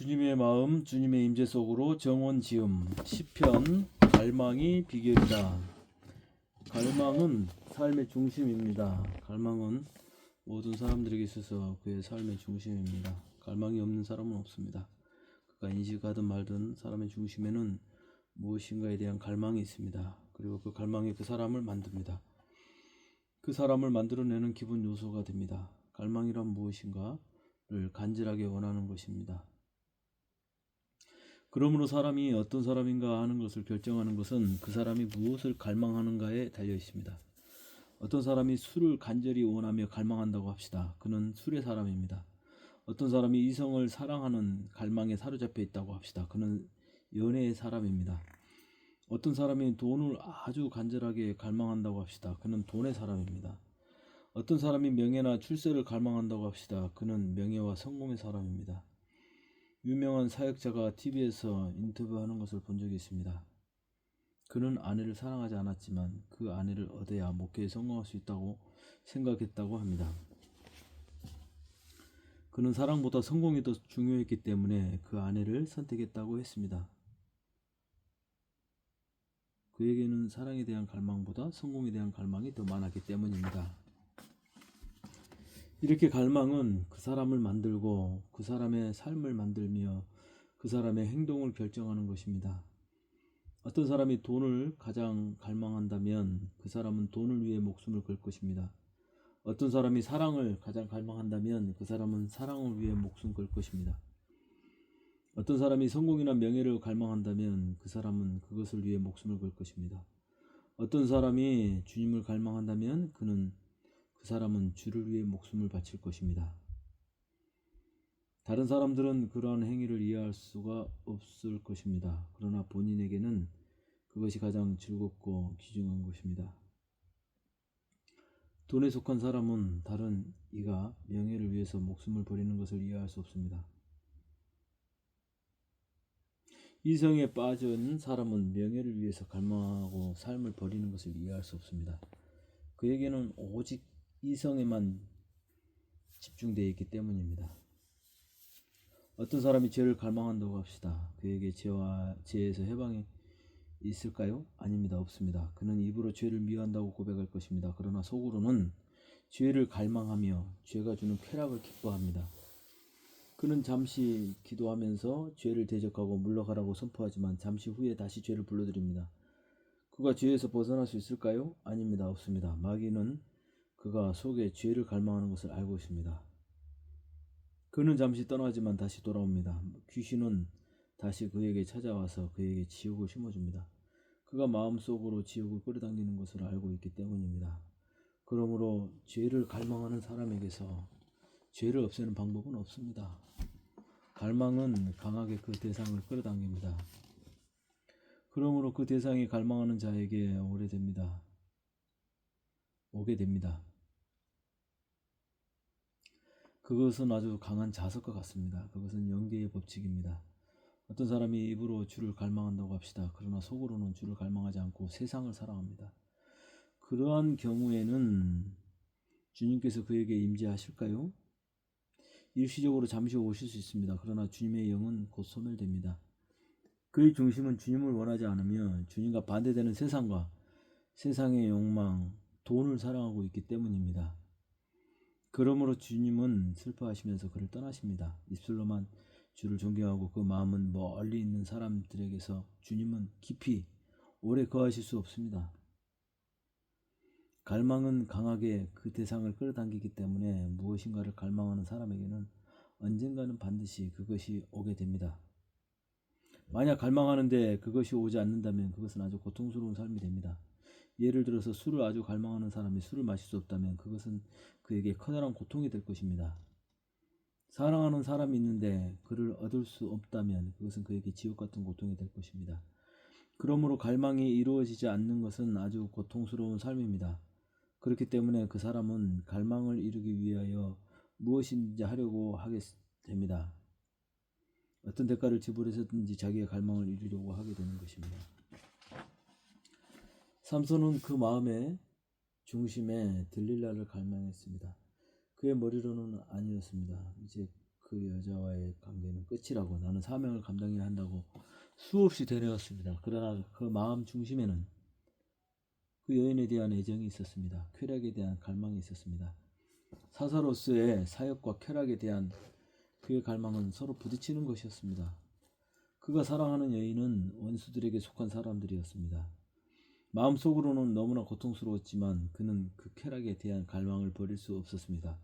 주님의 마음, 주님의 임재 속으로 정원 지음. 시편. 갈망이 비결이다. 갈망은 삶의 중심입니다. 갈망은 모든 사람들에게 있어서 그의 삶의 중심입니다. 갈망이 없는 사람은 없습니다. 그가 인식하든 말든 사람의 중심에는 무엇인가에 대한 갈망이 있습니다. 그리고 그 갈망이 그 사람을 만듭니다. 그 사람을 만들어내는 기본 요소가 됩니다. 갈망이란 무엇인가를 간절하게 원하는 것입니다. 그러므로 사람이 어떤 사람인가 하는 것을 결정하는 것은 그 사람이 무엇을 갈망하는가에 달려 있습니다. 어떤 사람이 술을 간절히 원하며 갈망한다고 합시다. 그는 술의 사람입니다. 어떤 사람이 이성을 사랑하는 갈망에 사로잡혀 있다고 합시다. 그는 연애의 사람입니다. 어떤 사람이 돈을 아주 간절하게 갈망한다고 합시다. 그는 돈의 사람입니다. 어떤 사람이 명예나 출세를 갈망한다고 합시다. 그는 명예와 성공의 사람입니다. 유명한 사역자가 TV에서 인터뷰하는 것을 본 적이 있습니다. 그는 아내를 사랑하지 않았지만 그 아내를 얻어야 목회에 성공할 수 있다고 생각했다고 합니다. 그는 사랑보다 성공이 더 중요했기 때문에 그 아내를 선택했다고 했습니다. 그에게는 사랑에 대한 갈망보다 성공에 대한 갈망이 더 많았기 때문입니다. 이렇게 갈망은 그 사람을 만들고 그 사람의 삶을 만들며 그 사람의 행동을 결정하는 것입니다. 어떤 사람이 돈을 가장 갈망한다면 그 사람은 돈을 위해 목숨을 걸 것입니다. 어떤 사람이 사랑을 가장 갈망한다면 그 사람은 사랑을 위해 목숨 걸 것입니다. 어떤 사람이 성공이나 명예를 갈망한다면 그 사람은 그것을 위해 목숨을 걸 것입니다. 어떤 사람이 주님을 갈망한다면 그 사람은 주를 위해 목숨을 바칠 것입니다. 다른 사람들은 그러한 행위를 이해할 수가 없을 것입니다. 그러나 본인에게는 그것이 가장 즐겁고 귀중한 것입니다. 돈에 속한 사람은 다른 이가 명예를 위해서 목숨을 버리는 것을 이해할 수 없습니다. 이성에 빠진 사람은 명예를 위해서 갈망하고 삶을 버리는 것을 이해할 수 없습니다. 그에게는 오직 이성에만 집중되어 있기 때문입니다. 어떤 사람이 죄를 갈망한다고 합시다. 그에게 죄에서 해방이 있을까요? 아닙니다. 없습니다. 그는 입으로 죄를 미워한다고 고백할 것입니다. 그러나 속으로는 죄를 갈망하며 죄가 주는 쾌락을 기뻐합니다. 그는 잠시 기도하면서 죄를 대적하고 물러가라고 선포하지만 잠시 후에 다시 죄를 불러들입니다. 그가 죄에서 벗어날 수 있을까요? 아닙니다. 없습니다. 마귀는 그가 속에 죄를 갈망하는 것을 알고 있습니다. 그는 잠시 떠나지만 다시 돌아옵니다. 귀신은 다시 그에게 찾아와서 그에게 지옥을 심어줍니다. 그가 마음속으로 지옥을 끌어당기는 것을 알고 있기 때문입니다. 그러므로 죄를 갈망하는 사람에게서 죄를 없애는 방법은 없습니다. 갈망은 강하게 그 대상을 끌어당깁니다. 그러므로 그 대상이 갈망하는 자에게 오게 됩니다. 그것은 아주 강한 자석과 같습니다. 그것은 영계의 법칙입니다. 어떤 사람이 입으로 주를 갈망한다고 합시다. 그러나 속으로는 주를 갈망하지 않고 세상을 사랑합니다. 그러한 경우에는 주님께서 그에게 임재하실까요? 일시적으로 잠시 오실 수 있습니다. 그러나 주님의 영은 곧 소멸됩니다. 그의 중심은 주님을 원하지 않으며 주님과 반대되는 세상과 세상의 욕망, 돈을 사랑하고 있기 때문입니다. 그러므로 주님은 슬퍼하시면서 그를 떠나십니다. 입술로만 주를 존경하고 그 마음은 멀리 있는 사람들에게서 주님은 깊이 오래 거하실 수 없습니다. 갈망은 강하게 그 대상을 끌어당기기 때문에 무엇인가를 갈망하는 사람에게는 언젠가는 반드시 그것이 오게 됩니다. 만약 갈망하는데 그것이 오지 않는다면 그것은 아주 고통스러운 삶이 됩니다. 예를 들어서 술을 아주 갈망하는 사람이 술을 마실 수 없다면 그것은 그에게 커다란 고통이 될 것입니다. 사랑하는 사람이 있는데 그를 얻을 수 없다면 그것은 그에게 지옥 같은 고통이 될 것입니다. 그러므로 갈망이 이루어지지 않는 것은 아주 고통스러운 삶입니다. 그렇기 때문에 그 사람은 갈망을 이루기 위하여 무엇인지 하려고 하게 됩니다. 어떤 대가를 지불해서든지 자기의 갈망을 이루려고 하게 되는 것입니다. 삼손은 그 마음의 중심에 들릴라를 갈망했습니다. 그의 머리로는 아니었습니다. 이제 그 여자와의 관계는 끝이라고 나는 사명을 감당해야 한다고 수없이 되뇌었습니다. 그러나 그 마음 중심에는 그 여인에 대한 애정이 있었습니다. 쾌락에 대한 갈망이 있었습니다. 사사로서의 사역과 쾌락에 대한 그의 갈망은 서로 부딪히는 것이었습니다. 그가 사랑하는 여인은 원수들에게 속한 사람들이었습니다. 마음속으로는 너무나 고통스러웠지만 그는 그 쾌락에 대한 갈망을 버릴 수 없었습니다.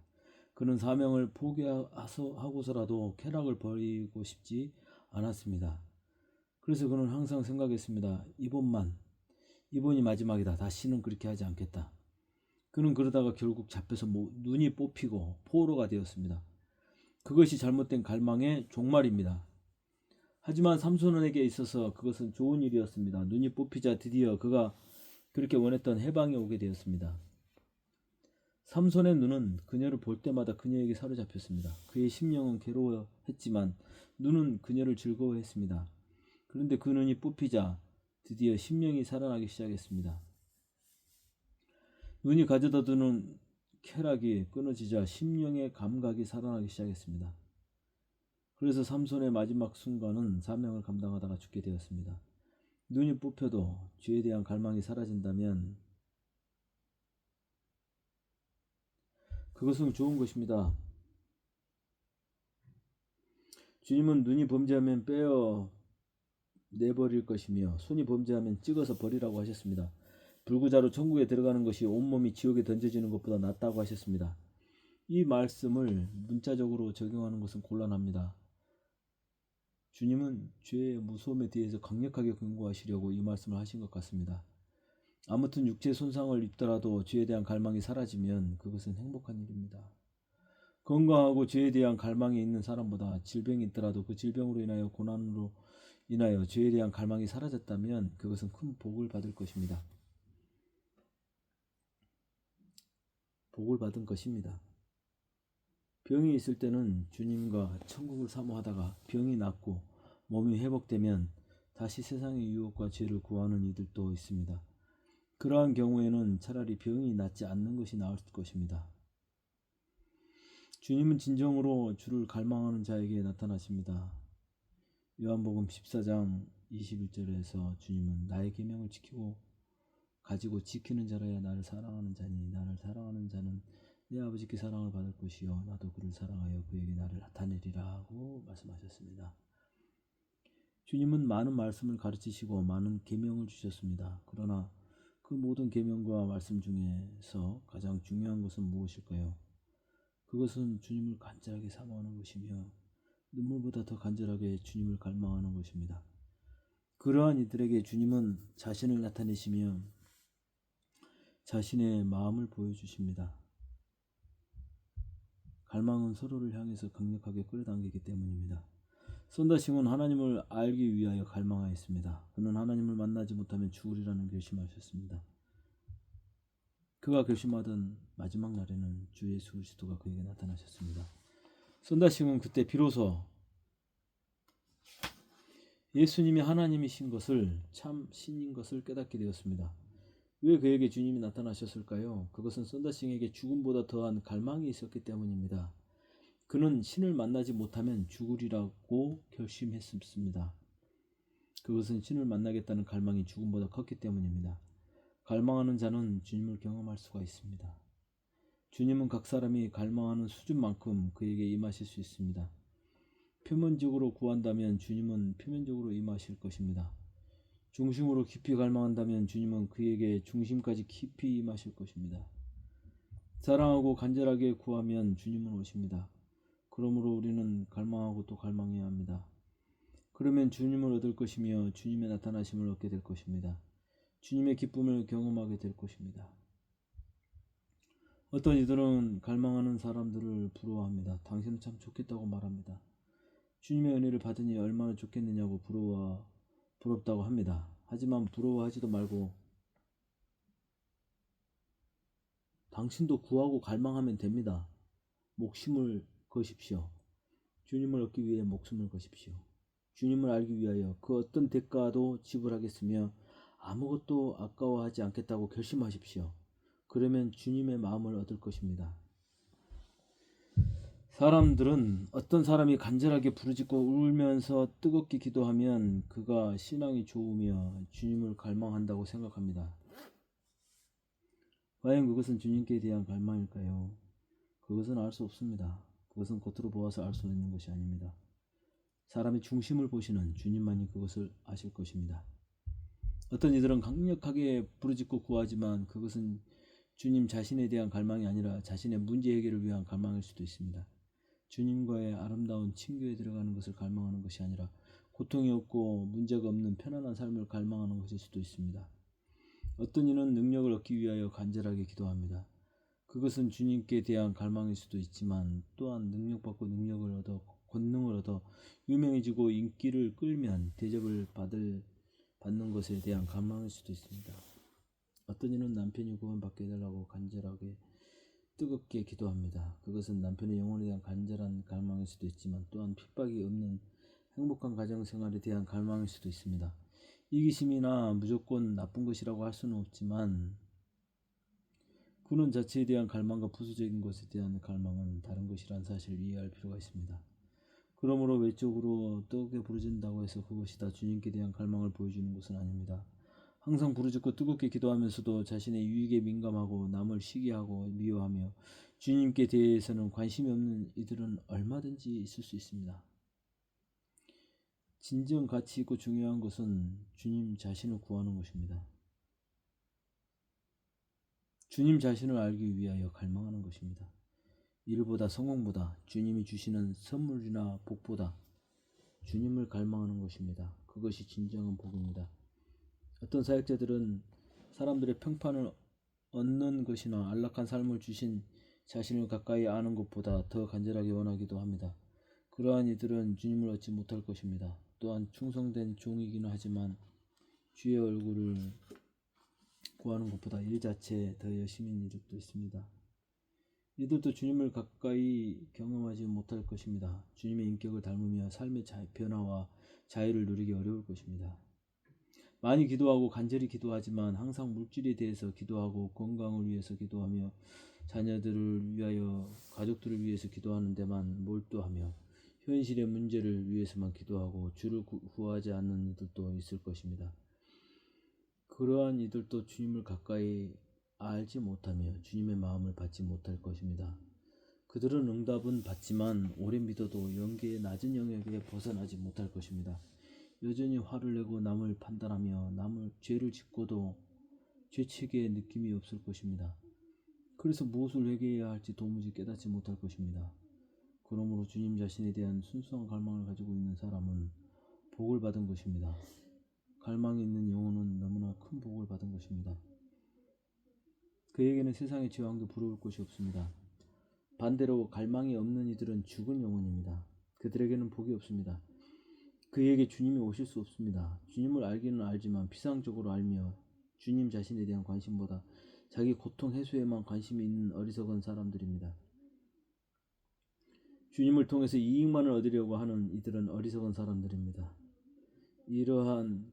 그는 사명을 포기하고서라도 쾌락을 버리고 싶지 않았습니다. 그래서 그는 항상 생각했습니다. 이번이 마지막이다. 다시는 그렇게 하지 않겠다. 그는 그러다가 결국 잡혀서 눈이 뽑히고 포로가 되었습니다. 그것이 잘못된 갈망의 종말입니다. 하지만 삼손에게 있어서 그것은 좋은 일이었습니다. 눈이 뽑히자 드디어 그가 그렇게 원했던 해방이 오게 되었습니다. 삼손의 눈은 그녀를 볼 때마다 그녀에게 사로잡혔습니다. 그의 심령은 괴로워했지만 눈은 그녀를 즐거워했습니다. 그런데 그 눈이 뽑히자 드디어 심령이 살아나기 시작했습니다. 눈이 가져다 두는 쾌락이 끊어지자 심령의 감각이 살아나기 시작했습니다. 그래서 삼손의 마지막 순간은 사명을 감당하다가 죽게 되었습니다. 눈이 뽑혀도 죄에 대한 갈망이 사라진다면 그것은 좋은 것입니다. 주님은 눈이 범죄하면 빼어 내버릴 것이며 손이 범죄하면 찍어서 버리라고 하셨습니다. 불구자로 천국에 들어가는 것이 온몸이 지옥에 던져지는 것보다 낫다고 하셨습니다. 이 말씀을 문자적으로 적용하는 것은 곤란합니다. 주님은 죄의 무서움에 대해서 강력하게 경고하시려고 이 말씀을 하신 것 같습니다. 아무튼 육체 손상을 입더라도 죄에 대한 갈망이 사라지면 그것은 행복한 일입니다. 건강하고 죄에 대한 갈망이 있는 사람보다 질병이 있더라도 그 질병으로 인하여 고난으로 인하여 죄에 대한 갈망이 사라졌다면 그것은 큰 복을 받을 것입니다. 복을 받은 것입니다. 병이 있을 때는 주님과 천국을 사모하다가 병이 낫고 몸이 회복되면 다시 세상의 유혹과 죄를 구하는 이들도 있습니다. 그러한 경우에는 차라리 병이 낫지 않는 것이 나을 것입니다. 주님은 진정으로 주를 갈망하는 자에게 나타나십니다. 요한복음 14장 21절에서 주님은 나의 계명을 가지고 지키는 자라야 나를 사랑하는 자니 나를 사랑하는 자는 내 아버지께 사랑을 받을 것이요 나도 그를 사랑하여 그에게 나를 나타내리라 하고 말씀하셨습니다. 주님은 많은 말씀을 가르치시고 많은 계명을 주셨습니다. 그러나 그 모든 계명과 말씀 중에서 가장 중요한 것은 무엇일까요? 그것은 주님을 간절하게 사모하는 것이며 눈물보다 더 간절하게 주님을 갈망하는 것입니다. 그러한 이들에게 주님은 자신을 나타내시며 자신의 마음을 보여주십니다. 갈망은 서로를 향해서 강력하게 끌어당기기 때문입니다. 선다싱은 하나님을 알기 위하여 갈망하였습니다. 그는 하나님을 만나지 못하면 죽으리라는 결심하셨습니다. 그가 결심하던 마지막 날에는 주 예수 그리스도가 그에게 나타나셨습니다. 선다싱은 그때 비로소 예수님이 하나님이신 것을 참 신인 것을 깨닫게 되었습니다. 왜 그에게 주님이 나타나셨을까요? 그것은 선다싱에게 죽음보다 더한 갈망이 있었기 때문입니다. 그는 신을 만나지 못하면 죽으리라고 결심했습니다. 그것은 신을 만나겠다는 갈망이 죽음보다 컸기 때문입니다. 갈망하는 자는 주님을 경험할 수가 있습니다. 주님은 각 사람이 갈망하는 수준만큼 그에게 임하실 수 있습니다. 표면적으로 구한다면 주님은 표면적으로 임하실 것입니다. 중심으로 깊이 갈망한다면 주님은 그에게 중심까지 깊이 임하실 것입니다. 사랑하고 간절하게 구하면 주님은 오십니다. 그러므로 우리는 갈망하고 또 갈망해야 합니다. 그러면 주님을 얻을 것이며 주님의 나타나심을 얻게 될 것입니다. 주님의 기쁨을 경험하게 될 것입니다. 어떤 이들은 갈망하는 사람들을 부러워합니다. 당신은 참 좋겠다고 말합니다. 주님의 은혜를 받으니 얼마나 좋겠느냐고 부럽다고 합니다. 하지만 부러워하지도 말고 당신도 구하고 갈망하면 됩니다. 목숨을 거십시오. 주님을 얻기 위해 목숨을 거십시오. 주님을 알기 위하여 그 어떤 대가도 지불하겠으며 아무것도 아까워하지 않겠다고 결심하십시오. 그러면 주님의 마음을 얻을 것입니다. 사람들은 어떤 사람이 간절하게 부르짖고 울면서 뜨겁게 기도하면 그가 신앙이 좋으며 주님을 갈망한다고 생각합니다. 과연 그것은 주님께 대한 갈망일까요? 그것은 알 수 없습니다. 그것은 겉으로 보아서 알 수 있는 것이 아닙니다. 사람의 중심을 보시는 주님만이 그것을 아실 것입니다. 어떤 이들은 강력하게 부르짖고 구하지만 그것은 주님 자신에 대한 갈망이 아니라 자신의 문제 해결을 위한 갈망일 수도 있습니다. 주님과의 아름다운 친교에 들어가는 것을 갈망하는 것이 아니라 고통이 없고 문제가 없는 편안한 삶을 갈망하는 것일 수도 있습니다. 어떤 이는 능력을 얻기 위하여 간절하게 기도합니다. 그것은 주님께 대한 갈망일 수도 있지만 또한 능력받고 능력을 얻어 권능을 얻어 유명해지고 인기를 끌면 대접을 받는 것에 대한 갈망일 수도 있습니다. 어떤 이는 남편이 구원받게 해달라고 간절하게 뜨겁게 기도합니다. 그것은 남편의 영혼에 대한 간절한 갈망일 수도 있지만 또한 핍박이 없는 행복한 가정생활에 대한 갈망일 수도 있습니다. 이기심이나 무조건 나쁜 것이라고 할 수는 없지만 군원 자체에 대한 갈망과 부수적인 것에 대한 갈망은 다른 것이라는 사실을 이해할 필요가 있습니다. 그러므로 외적으로 뜨겁게 부르짖는다고 해서 그것이 다 주님께 대한 갈망을 보여주는 것은 아닙니다. 항상 부르짖고 뜨겁게 기도하면서도 자신의 유익에 민감하고 남을 시기하고 미워하며 주님께 대해서는 관심이 없는 이들은 얼마든지 있을 수 있습니다. 진정 가치 있고 중요한 것은 주님 자신을 구하는 것입니다. 주님 자신을 알기 위하여 갈망하는 것입니다. 일보다 성공보다 주님이 주시는 선물이나 복보다 주님을 갈망하는 것입니다. 그것이 진정한 복입니다. 어떤 사역자들은 사람들의 평판을 얻는 것이나 안락한 삶을 주신 자신을 가까이 아는 것보다 더 간절하게 원하기도 합니다. 그러한 이들은 주님을 얻지 못할 것입니다. 또한 충성된 종이기는 하지만 주의 얼굴을 구하는 것보다 일 자체에 더 열심인 이들도 있습니다. 이들도 주님을 가까이 경험하지 못할 것입니다. 주님의 인격을 닮으며 삶의 변화와 자유를 누리기 어려울 것입니다. 많이 기도하고 간절히 기도하지만 항상 물질에 대해서 기도하고 건강을 위해서 기도하며 자녀들을 위하여 가족들을 위해서 기도하는 데만 몰두하며 현실의 문제를 위해서만 기도하고 주를 구하지 않는 이들도 있을 것입니다. 그러한 이들도 주님을 가까이 알지 못하며 주님의 마음을 받지 못할 것입니다. 그들은 응답은 받지만 오래 믿어도 영계의 낮은 영역에 벗어나지 못할 것입니다. 여전히 화를 내고 남을 판단하며 남을 죄를 짓고도 죄책의 느낌이 없을 것입니다. 그래서 무엇을 회개해야 할지 도무지 깨닫지 못할 것입니다. 그러므로 주님 자신에 대한 순수한 갈망을 가지고 있는 사람은 복을 받은 것입니다. 갈망이 있는 영혼은 너무나 큰 복을 받은 것입니다. 그에게는 세상의 제왕도 부러울 것이 없습니다. 반대로 갈망이 없는 이들은 죽은 영혼입니다. 그들에게는 복이 없습니다. 그에게 주님이 오실 수 없습니다. 주님을 알기는 알지만 피상적으로 알며 주님 자신에 대한 관심보다 자기 고통 해소에만 관심이 있는 어리석은 사람들입니다. 주님을 통해서 이익만을 얻으려고 하는 이들은 어리석은 사람들입니다.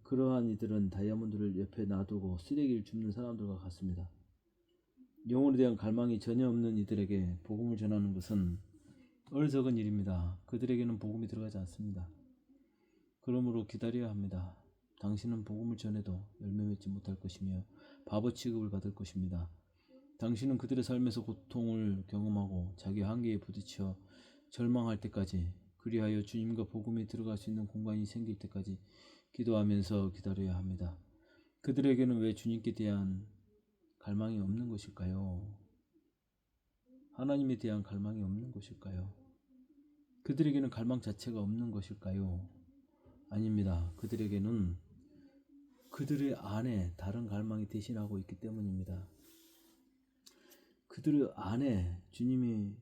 그러한 이들은 다이아몬드를 옆에 놔두고 쓰레기를 줍는 사람들과 같습니다. 영혼에 대한 갈망이 전혀 없는 이들에게 복음을 전하는 것은 어리석은 일입니다. 그들에게는 복음이 들어가지 않습니다. 그러므로 기다려야 합니다. 당신은 복음을 전해도 열매 맺지 못할 것이며 바보 취급을 받을 것입니다. 당신은 그들의 삶에서 고통을 경험하고 자기 한계에 부딪혀 절망할 때까지, 그리하여 주님과 복음에 들어갈 수 있는 공간이 생길 때까지 기도하면서 기다려야 합니다. 그들에게는 왜 주님께 대한 갈망이 없는 것일까요? 하나님에 대한 갈망이 없는 것일까요? 그들에게는 갈망 자체가 없는 것일까요? 아닙니다. 그들에게는 그들의 안에 다른 갈망이 대신하고 있기 때문입니다. 그들 안에 주님이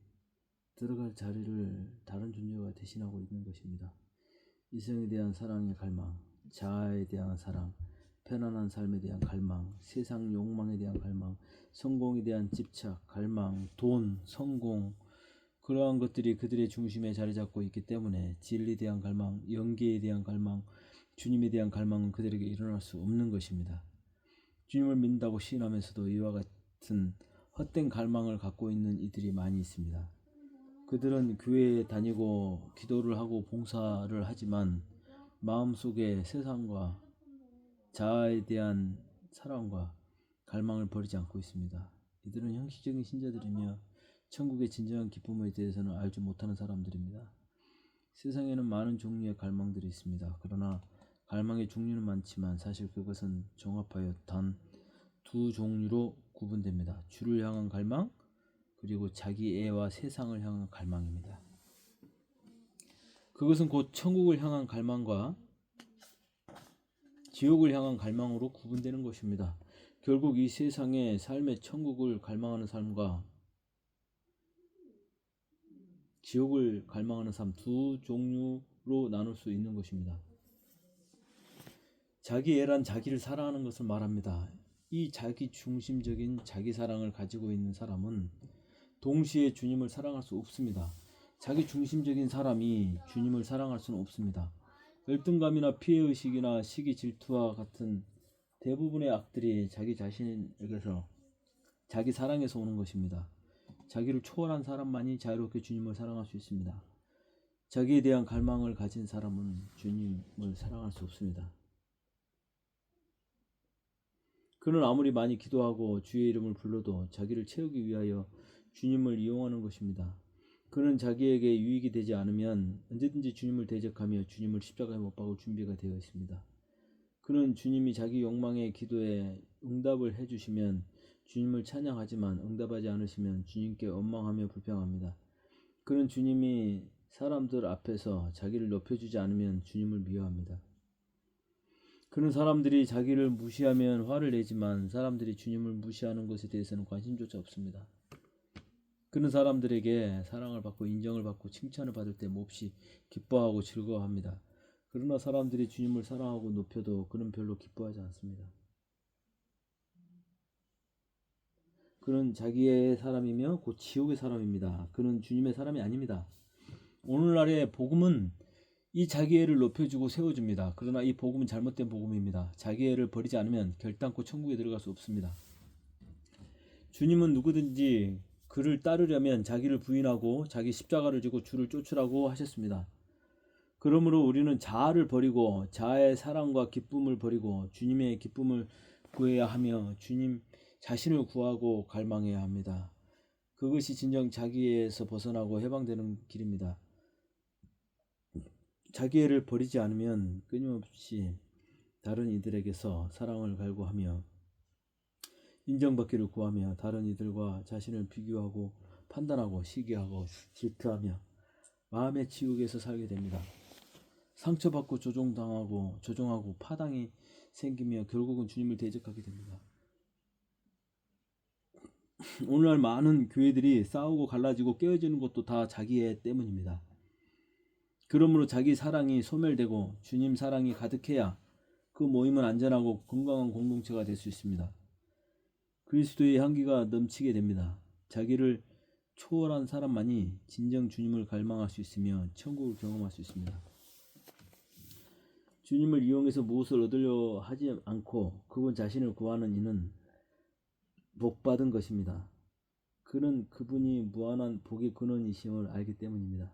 들어갈 자리를 다른 존재가 대신하고 있는 것입니다. 이성에 대한 사랑의 갈망, 자아에 대한 사랑, 편안한 삶에 대한 갈망, 세상 욕망에 대한 갈망, 성공에 대한 집착, 갈망, 돈, 성공, 그러한 것들이 그들의 중심에 자리 잡고 있기 때문에 진리에 대한 갈망, 영계에 대한 갈망, 주님에 대한 갈망은 그들에게 일어날 수 없는 것입니다. 주님을 믿는다고 시인하면서도 이와 같은 헛된 갈망을 갖고 있는 이들이 많이 있습니다. 그들은 교회에 다니고 기도를 하고 봉사를 하지만 마음속에 세상과 자아에 대한 사랑과 갈망을 버리지 않고 있습니다. 이들은 형식적인 신자들이며 천국의 진정한 기쁨에 대해서는 알지 못하는 사람들입니다. 세상에는 많은 종류의 갈망들이 있습니다. 그러나 갈망의 종류는 많지만 사실 그것은 종합하여 단 두 종류로 구분됩니다. 주를 향한 갈망, 그리고 자기 애와 세상을 향한 갈망입니다. 그것은 곧 천국을 향한 갈망과 지옥을 향한 갈망으로 구분되는 것입니다. 결국 이 세상의 삶의 천국을 갈망하는 삶과 지옥을 갈망하는 삶 두 종류로 나눌 수 있는 것입니다. 자기 애란 자기를 사랑하는 것을 말합니다. 이 자기 중심적인 자기 사랑을 가지고 있는 사람은 동시에 주님을 사랑할 수 없습니다. 자기 중심적인 사람이 주님을 사랑할 수는 없습니다. 열등감이나 피해의식이나 시기 질투와 같은 대부분의 악들이 자기 자신에게서 자기 사랑에서 오는 것입니다. 자기를 초월한 사람만이 자유롭게 주님을 사랑할 수 있습니다. 자기에 대한 갈망을 가진 사람은 주님을 사랑할 수 없습니다. 그는 아무리 많이 기도하고 주의 이름을 불러도 자기를 채우기 위하여 주님을 이용하는 것입니다. 그는 자기에게 유익이 되지 않으면 언제든지 주님을 대적하며 주님을 십자가에 못 박을 준비가 되어 있습니다. 그는 주님이 자기 욕망의 기도에 응답을 해주시면 주님을 찬양하지만 응답하지 않으시면 주님께 원망하며 불평합니다. 그는 주님이 사람들 앞에서 자기를 높여주지 않으면 주님을 미워합니다. 그는 사람들이 자기를 무시하면 화를 내지만 사람들이 주님을 무시하는 것에 대해서는 관심조차 없습니다. 그는 사람들에게 사랑을 받고 인정을 받고 칭찬을 받을 때 몹시 기뻐하고 즐거워합니다. 그러나 사람들이 주님을 사랑하고 높여도 그는 별로 기뻐하지 않습니다. 그는 자기의 사람이며 곧 지옥의 사람입니다. 그는 주님의 사람이 아닙니다. 오늘날의 복음은 이 자기애를 높여주고 세워줍니다. 그러나 이 복음은 잘못된 복음입니다. 자기애를 버리지 않으면 결단코 천국에 들어갈 수 없습니다. 주님은 누구든지 그를 따르려면 자기를 부인하고 자기 십자가를 지고 주를 쫓으라고 하셨습니다. 그러므로 우리는 자아를 버리고 자아의 사랑과 기쁨을 버리고 주님의 기쁨을 구해야 하며 주님 자신을 구하고 갈망해야 합니다. 그것이 진정 자기애에서 벗어나고 해방되는 길입니다. 자기애를 버리지 않으면 끊임없이 다른 이들에게서 사랑을 갈구하며 인정받기를 구하며 다른 이들과 자신을 비교하고 판단하고 시기하고 질투하며 마음의 지옥에서 살게 됩니다. 상처받고 조종하고 파당이 생기며 결국은 주님을 대적하게 됩니다. 오늘날 많은 교회들이 싸우고 갈라지고 깨어지는 것도 다 자기애 때문입니다. 그러므로 자기 사랑이 소멸되고 주님 사랑이 가득해야 그 모임은 안전하고 건강한 공동체가 될 수 있습니다. 그리스도의 향기가 넘치게 됩니다. 자기를 초월한 사람만이 진정 주님을 갈망할 수 있으며 천국을 경험할 수 있습니다. 주님을 이용해서 무엇을 얻으려 하지 않고 그분 자신을 구하는 이는 복받은 것입니다. 그는 그분이 무한한 복의 근원이심을 알기 때문입니다.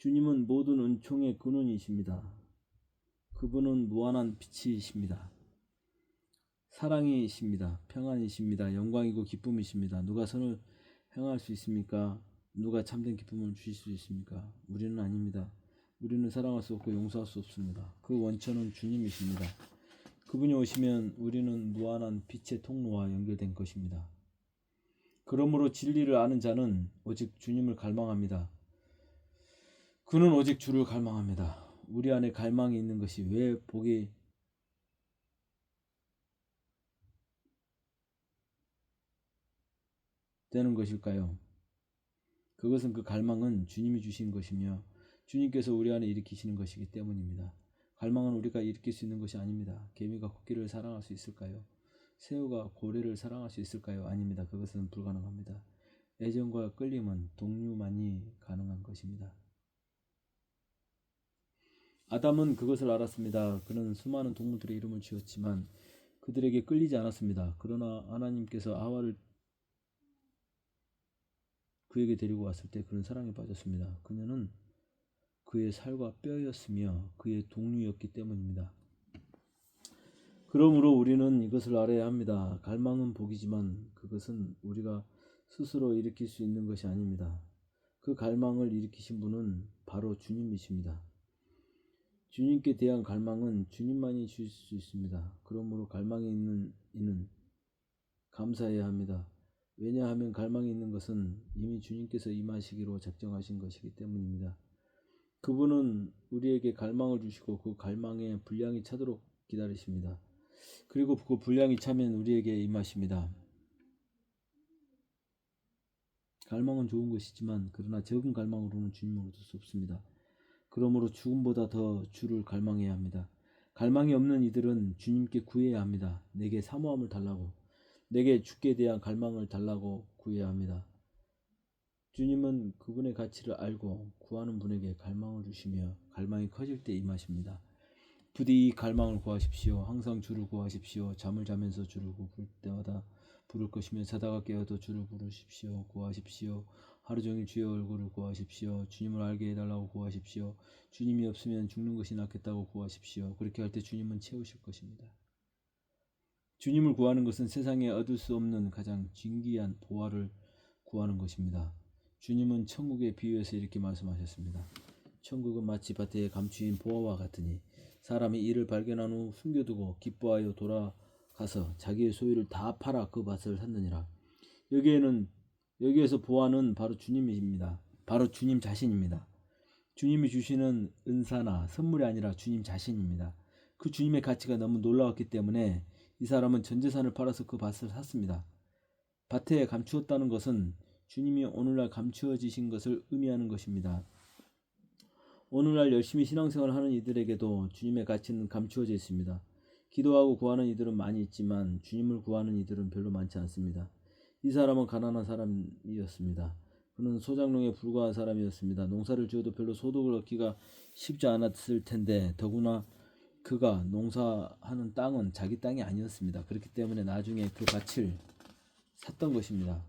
주님은 모든 은총의 근원이십니다. 그분은 무한한 빛이십니다. 사랑이십니다. 평안이십니다. 영광이고 기쁨이십니다. 누가 선을 행할 수 있습니까? 누가 참된 기쁨을 주실 수 있습니까? 우리는 아닙니다. 우리는 사랑할 수 없고 용서할 수 없습니다. 그 원천은 주님이십니다. 그분이 오시면 우리는 무한한 빛의 통로와 연결된 것입니다. 그러므로 진리를 아는 자는 오직 주님을 갈망합니다. 그는 오직 주를 갈망합니다. 우리 안에 갈망이 있는 것이 왜 복이 되는 것일까요? 그것은 그 갈망은 주님이 주신 것이며 주님께서 우리 안에 일으키시는 것이기 때문입니다. 갈망은 우리가 일으킬 수 있는 것이 아닙니다. 개미가 코끼리를 사랑할 수 있을까요? 새우가 고래를 사랑할 수 있을까요? 아닙니다. 그것은 불가능합니다. 애정과 끌림은 동류만이 가능한 것입니다. 아담은 그것을 알았습니다. 그는 수많은 동물들의 이름을 지었지만 그들에게 끌리지 않았습니다. 그러나 하나님께서 하와를 그에게 데리고 왔을 때 그는 사랑에 빠졌습니다. 그녀는 그의 살과 뼈였으며 그의 동료였기 때문입니다. 그러므로 우리는 이것을 알아야 합니다. 갈망은 복이지만 그것은 우리가 스스로 일으킬 수 있는 것이 아닙니다. 그 갈망을 일으키신 분은 바로 주님이십니다. 주님께 대한 갈망은 주님만이 주실 수 있습니다. 그러므로 갈망이 있는 이는 감사해야 합니다. 왜냐하면 갈망이 있는 것은 이미 주님께서 임하시기로 작정하신 것이기 때문입니다. 그분은 우리에게 갈망을 주시고 그 갈망에 분량이 차도록 기다리십니다. 그리고 그 분량이 차면 우리에게 임하십니다. 갈망은 좋은 것이지만 그러나 적은 갈망으로는 주님을 얻을 수 없습니다. 그러므로 죽음보다 더 주를 갈망해야 합니다. 갈망이 없는 이들은 주님께 구해야 합니다. 내게 사모함을 달라고, 내게 주께 대한 갈망을 달라고 구해야 합니다. 주님은 그분의 가치를 알고 구하는 분에게 갈망을 주시며 갈망이 커질 때 임하십니다. 부디 이 갈망을 구하십시오. 항상 주를 구하십시오. 잠을 자면서 주를 부를 때마다 부를 것이며 자다가 깨어도 주를 부르십시오. 구하십시오. 하루 종일 주의 얼굴을 구하십시오. 주님을 알게 해달라고 구하십시오. 주님이 없으면 죽는 것이 낫겠다고 구하십시오. 그렇게 할 때 주님은 채우실 것입니다. 주님을 구하는 것은 세상에 얻을 수 없는 가장 진귀한 보화를 구하는 것입니다. 주님은 천국에 비유해서 이렇게 말씀하셨습니다. 천국은 마치 밭에 감추인 보화와 같으니 사람이 이를 발견한 후 숨겨두고 기뻐하여 돌아가서 자기의 소유를 다 팔아 그 밭을 샀느니라. 여기에서 보화는 바로 주님입니다. 바로 주님 자신입니다. 주님이 주시는 은사나 선물이 아니라 주님 자신입니다. 그 주님의 가치가 너무 놀라웠기 때문에 이 사람은 전 재산을 팔아서 그 밭을 샀습니다. 밭에 감추었다는 것은 주님이 오늘날 감추어지신 것을 의미하는 것입니다. 오늘날 열심히 신앙생활을 하는 이들에게도 주님의 가치는 감추어져 있습니다. 기도하고 구하는 이들은 많이 있지만 주님을 구하는 이들은 별로 많지 않습니다. 이 사람은 가난한 사람이었습니다. 그는 소작농에 불과한 사람이었습니다. 농사를 지어도 별로 소득을 얻기가 쉽지 않았을 텐데 더구나 그가 농사하는 땅은 자기 땅이 아니었습니다. 그렇기 때문에 나중에 그 밭을 샀던 것입니다.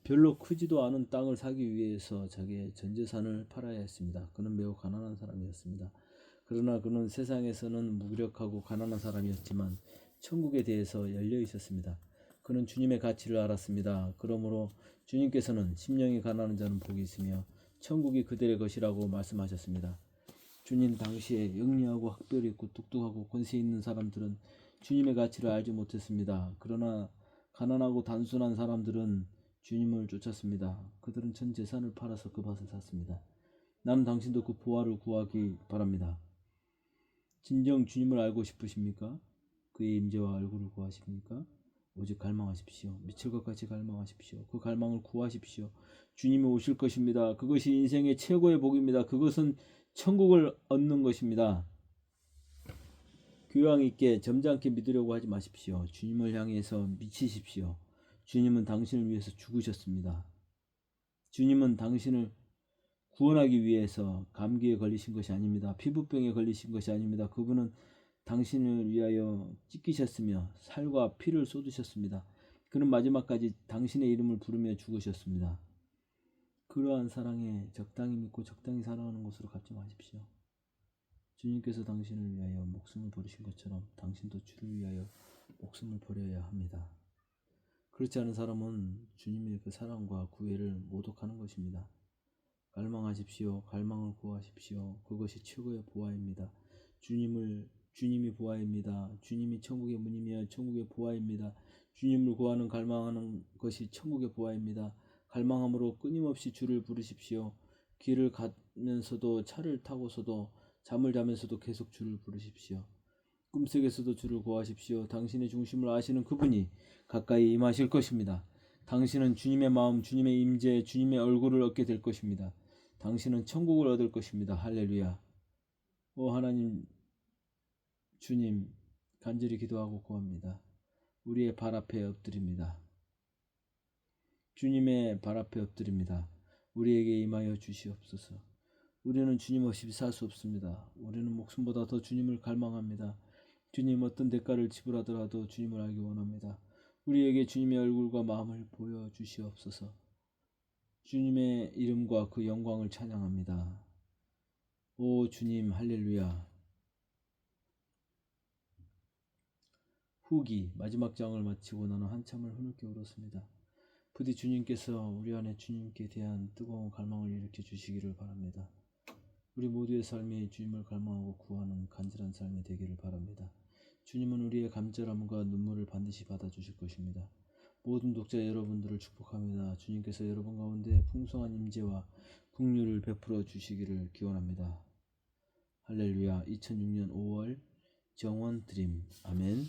별로 크지도 않은 땅을 사기 위해서 자기의 전 재산을 팔아야 했습니다. 그는 매우 가난한 사람이었습니다. 그러나 그는 세상에서는 무기력하고 가난한 사람이었지만 천국에 대해서 열려 있었습니다. 그는 주님의 가치를 알았습니다. 그러므로 주님께서는 심령이 가난한 자는 복이 있으며 천국이 그들의 것이라고 말씀하셨습니다. 주님 당시에 영리하고 학벌이 있고 똑똑하고 권세 있는 사람들은 주님의 가치를 알지 못했습니다. 그러나 가난하고 단순한 사람들은 주님을 쫓았습니다. 그들은 전 재산을 팔아서 그 밭을 샀습니다. 나는 당신도 그 보화를 구하기 바랍니다. 진정 주님을 알고 싶으십니까? 그의 임재와 얼굴을 구하십니까? 오직 갈망하십시오. 미칠 것 같이 갈망하십시오. 그 갈망을 구하십시오. 주님이 오실 것입니다. 그것이 인생의 최고의 복입니다. 그것은 천국을 얻는 것입니다. 교양 있게 점잖게 믿으려고 하지 마십시오. 주님을 향해서 미치십시오. 주님은 당신을 위해서 죽으셨습니다. 주님은 당신을 구원하기 위해서 감기에 걸리신 것이 아닙니다. 피부병에 걸리신 것이 아닙니다. 그분은 당신을 위하여 찢기셨으며 살과 피를 쏟으셨습니다. 그는 마지막까지 당신의 이름을 부르며 죽으셨습니다. 그러한 사랑에 적당히 믿고 적당히 살아가는 것으로 갚지 마십시오. 주님께서 당신을 위하여 목숨을 버리신 것처럼 당신도 주를 위하여 목숨을 버려야 합니다. 그렇지 않은 사람은 주님의 그 사랑과 구애를 모독하는 것입니다. 갈망하십시오. 갈망을 구하십시오. 그것이 최고의 보화입니다. 주님이 보화입니다. 주님이 천국의 문이며 천국의 보화입니다. 주님을 구하는 갈망하는 것이 천국의 보화입니다. 갈망함으로 끊임없이 주를 부르십시오. 길을 가면서도 차를 타고서도 잠을 자면서도 계속 주를 부르십시오. 꿈속에서도 주를 구하십시오. 당신의 중심을 아시는 그분이 가까이 임하실 것입니다. 당신은 주님의 마음, 주님의 임재, 주님의 얼굴을 얻게 될 것입니다. 당신은 천국을 얻을 것입니다. 할렐루야. 오 하나님, 주님, 간절히 기도하고 구합니다. 우리의 발 앞에 엎드립니다. 주님의 발 앞에 엎드립니다. 우리에게 임하여 주시옵소서. 우리는 주님 없이 살 수 없습니다. 우리는 목숨보다 더 주님을 갈망합니다. 주님 어떤 대가를 지불하더라도 주님을 알기 원합니다. 우리에게 주님의 얼굴과 마음을 보여주시옵소서. 주님의 이름과 그 영광을 찬양합니다. 오 주님 할렐루야. 후기 마지막 장을 마치고 나는 한참을 흐느껴 울었습니다. 부디 주님께서 우리 안에 주님께 대한 뜨거운 갈망을 일으켜 주시기를 바랍니다. 우리 모두의 삶이 주님을 갈망하고 구하는 간절한 삶이 되기를 바랍니다. 주님은 우리의 간절함과 눈물을 반드시 받아주실 것입니다. 모든 독자 여러분들을 축복합니다. 주님께서 여러분 가운데 풍성한 임재와 긍휼을 베풀어 주시기를 기원합니다. 할렐루야. 2006년 5월 정원 드림. 아멘.